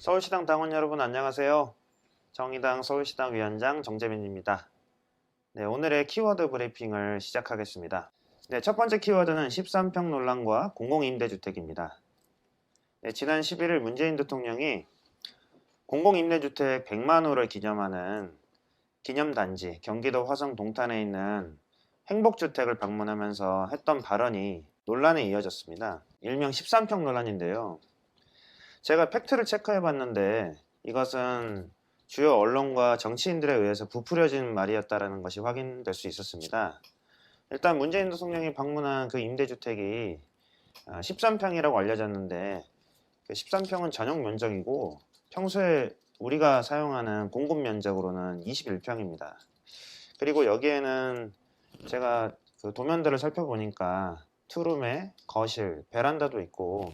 서울시당 당원 여러분 안녕하세요. 정의당 서울시당 위원장 정재민입니다. 네, 오늘의 키워드 브리핑을 시작하겠습니다. 네, 첫 번째 키워드는 13평 논란과 공공임대주택입니다. 네, 지난 11일 문재인 대통령이 공공임대주택 100만 호를 기념하는 기념단지 경기도 화성 동탄에 있는 행복주택을 방문하면서 했던 발언이 논란에 이어졌습니다. 일명 13평 논란인데요. 제가 팩트를 체크해 봤는데 이것은 주요 언론과 정치인들에 의해서 부풀려진 말이었다는 것이 확인될 수 있었습니다. 일단 문재인 대통령이 방문한 그 임대주택이 13평이라고 알려졌는데 그 13평은 전용 면적이고 평소에 우리가 사용하는 공급 면적으로는 21평입니다. 그리고 여기에는 제가 그 도면들을 살펴보니까 투룸에 거실, 베란다도 있고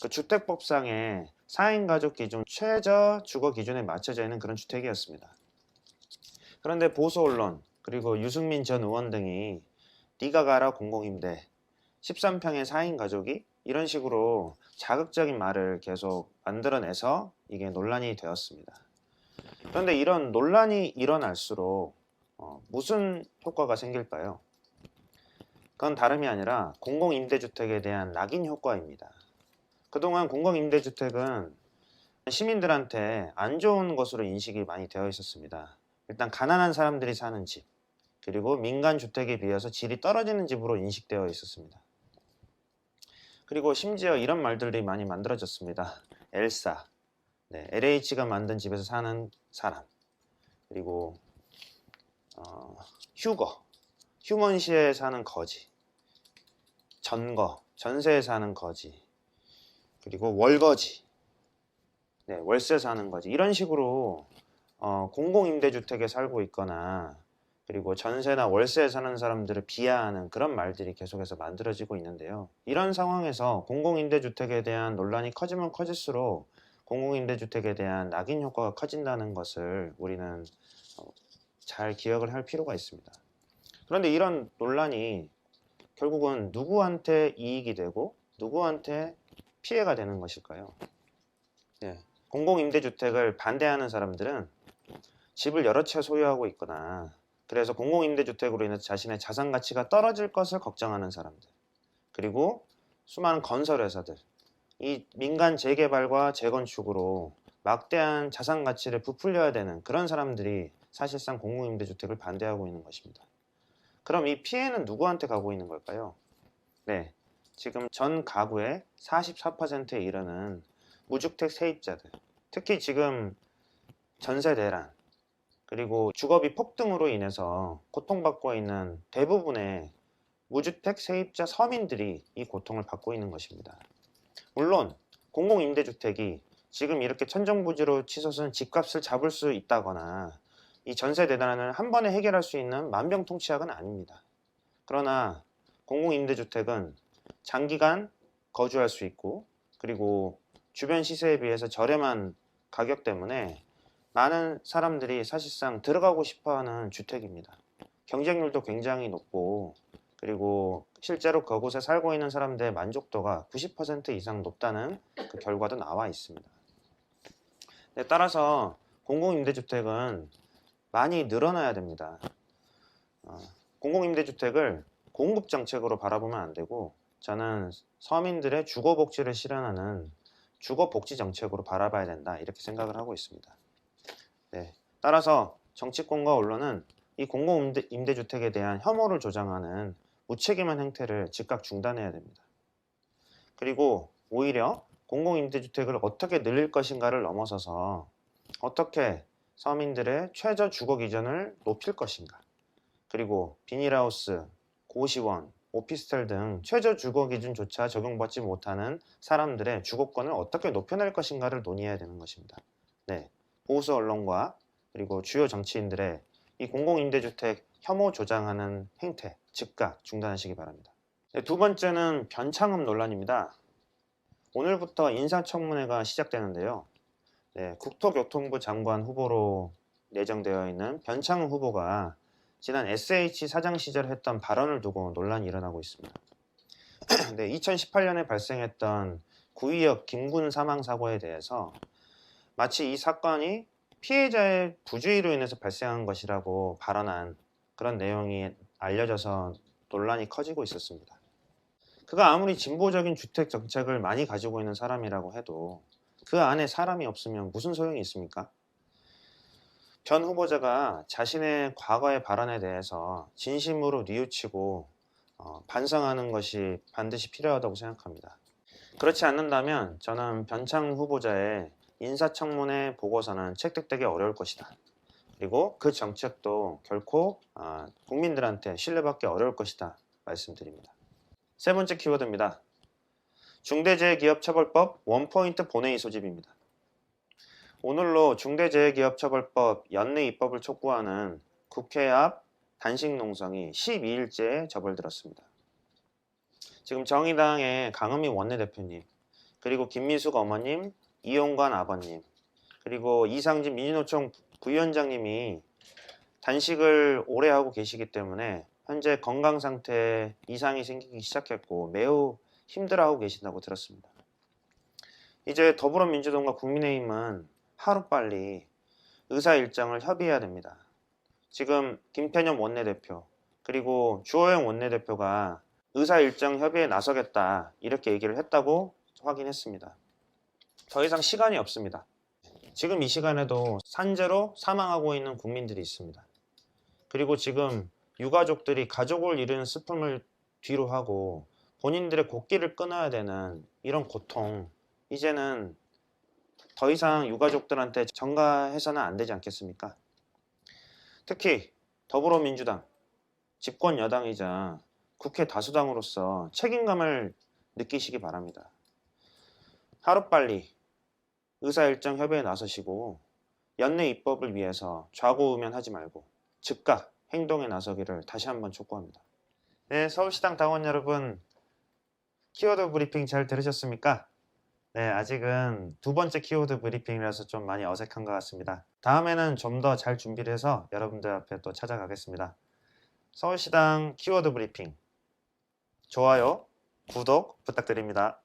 그 주택법상의 4인 가족 기준 최저 주거 기준에 맞춰져 있는 그런 주택이었습니다. 그런데 보수 언론 그리고 유승민 전 의원 등이 네가 가라 공공임대 13평의 4인 가족이 이런 식으로 자극적인 말을 계속 만들어내서 이게 논란이 되었습니다. 그런데 이런 논란이 일어날수록 무슨 효과가 생길까요? 그건 다름이 아니라 공공임대주택에 대한 낙인 효과입니다. 그동안 공공임대주택은 시민들한테 안 좋은 것으로 인식이 많이 되어 있었습니다. 일단 가난한 사람들이 사는 집, 그리고 민간 주택에 비해서 질이 떨어지는 집으로 인식되어 있었습니다. 그리고 심지어 이런 말들이 많이 만들어졌습니다. 엘사, LH가 만든 집에서 사는 사람, 그리고 휴거, 휴먼시에 사는 거지, 전거, 전세에 사는 거지, 그리고 월거지, 월세 사는 거지. 이런 식으로 공공임대주택에 살고 있거나 그리고 전세나 월세에 사는 사람들을 비하하는 그런 말들이 계속해서 만들어지고 있는데요. 이런 상황에서 공공임대주택에 대한 논란이 커지면 커질수록 공공임대주택에 대한 낙인 효과가 커진다는 것을 우리는 잘 기억을 할 필요가 있습니다. 그런데 이런 논란이 결국은 누구한테 이익이 되고 누구한테 피해가 되는 것일까요? 공공임대주택을 반대하는 사람들은 집을 여러 채 소유하고 있거나 그래서 공공임대주택으로 인해서 자신의 자산 가치가 떨어질 것을 걱정하는 사람들, 그리고 수많은 건설회사들, 이 민간 재개발과 재건축으로 막대한 자산 가치를 부풀려야 되는 그런 사람들이 사실상 공공임대주택을 반대하고 있는 것입니다. 그럼 이 피해는 누구한테 가고 있는 걸까요? 지금 전 가구의 44%에 이르는 무주택 세입자들, 특히 지금 전세 대란, 그리고 주거비 폭등으로 인해서 고통받고 있는 대부분의 무주택 세입자 서민들이 이 고통을 받고 있는 것입니다. 물론 공공임대주택이 지금 이렇게 천정부지로 치솟은 집값을 잡을 수 있다거나 이 전세 대란을 한 번에 해결할 수 있는 만병통치약은 아닙니다. 그러나 공공임대주택은 장기간 거주할 수 있고 그리고 주변 시세에 비해서 저렴한 가격 때문에 많은 사람들이 사실상 들어가고 싶어하는 주택입니다. 경쟁률도 굉장히 높고 그리고 실제로 그곳에 살고 있는 사람들의 만족도가 90% 이상 높다는 그 결과도 나와 있습니다. 따라서 공공임대주택은 많이 늘어나야 됩니다. 공공임대주택을 공급정책으로 바라보면 안 되고 저는 서민들의 주거복지를 실현하는 주거복지정책으로 바라봐야 된다 이렇게 생각을 하고 있습니다. 따라서 정치권과 언론은 이 공공임대주택에 대한 혐오를 조장하는 무책임한 행태를 즉각 중단해야 됩니다. 그리고 오히려 공공임대주택을 어떻게 늘릴 것인가를 넘어서서 어떻게 서민들의 최저 주거 기준을 높일 것인가, 그리고 비닐하우스, 고시원, 오피스텔 등 최저 주거 기준조차 적용받지 못하는 사람들의 주거권을 어떻게 높여낼 것인가를 논의해야 되는 것입니다. 보수 언론과 그리고 주요 정치인들의 이 공공임대주택 혐오 조장하는 행태 즉각 중단하시기 바랍니다. 두 번째는 변창흠 논란입니다. 오늘부터 인사청문회가 시작되는데요. 국토교통부 장관 후보로 예정되어 있는 변창흠 후보가 지난 SH 사장 시절 했던 발언을 두고 논란이 일어나고 있습니다. 2018년에 발생했던 구의역 김군 사망 사고에 대해서 마치 이 사건이 피해자의 부주의로 인해서 발생한 것이라고 발언한 그런 내용이 알려져서 논란이 커지고 있었습니다. 그가 아무리 진보적인 주택 정책을 많이 가지고 있는 사람이라고 해도 그 안에 사람이 없으면 무슨 소용이 있습니까? 전 후보자가 자신의 과거의 발언에 대해서 진심으로 뉘우치고 반성하는 것이 반드시 필요하다고 생각합니다. 그렇지 않는다면 저는 변창 후보자의 인사청문회 보고서는 채택되기 어려울 것이다. 그리고 그 정책도 결코 국민들한테 신뢰받기 어려울 것이다 말씀드립니다. 세 번째 키워드입니다. 중대재해기업처벌법 원포인트 본회의 소집입니다. 오늘로 중대재해기업처벌법 연내 입법을 촉구하는 국회 앞 단식 농성이 12일째 접어들었습니다. 지금 정의당의 강은미 원내대표님, 그리고 김민숙 어머님, 이용관 아버님, 그리고 이상진 민주노총 부위원장님이 단식을 오래 하고 계시기 때문에 현재 건강 상태에 이상이 생기기 시작했고 매우 힘들어하고 계신다고 들었습니다. 이제 더불어민주당과 국민의힘은 하루빨리 의사 일정을 협의해야 됩니다. 지금 김태년 원내대표 그리고 주호영 원내대표가 의사 일정 협의에 나서겠다 이렇게 얘기를 했다고 확인했습니다. 더 이상 시간이 없습니다. 지금 이 시간에도 산재로 사망하고 있는 국민들이 있습니다. 그리고 지금 유가족들이 가족을 잃은 슬픔을 뒤로 하고 본인들의 곡기를 끊어야 되는 이런 고통, 이제는 더 이상 유가족들한테 전가해서는 안 되지 않겠습니까? 특히 더불어민주당, 집권 여당이자 국회 다수당으로서 책임감을 느끼시기 바랍니다. 하루빨리 의사일정 협의에 나서시고 연내 입법을 위해서 좌고우면하지 말고 즉각 행동에 나서기를 다시 한번 촉구합니다. 네, 서울시당 당원 여러분, 키워드 브리핑 잘 들으셨습니까? 네, 아직은 두 번째 키워드 브리핑이라서 좀 많이 어색한 것 같습니다. 다음에는 좀 더 잘 준비를 해서 여러분들 앞에 또 찾아가겠습니다. 서울시당 키워드 브리핑, 좋아요, 구독 부탁드립니다.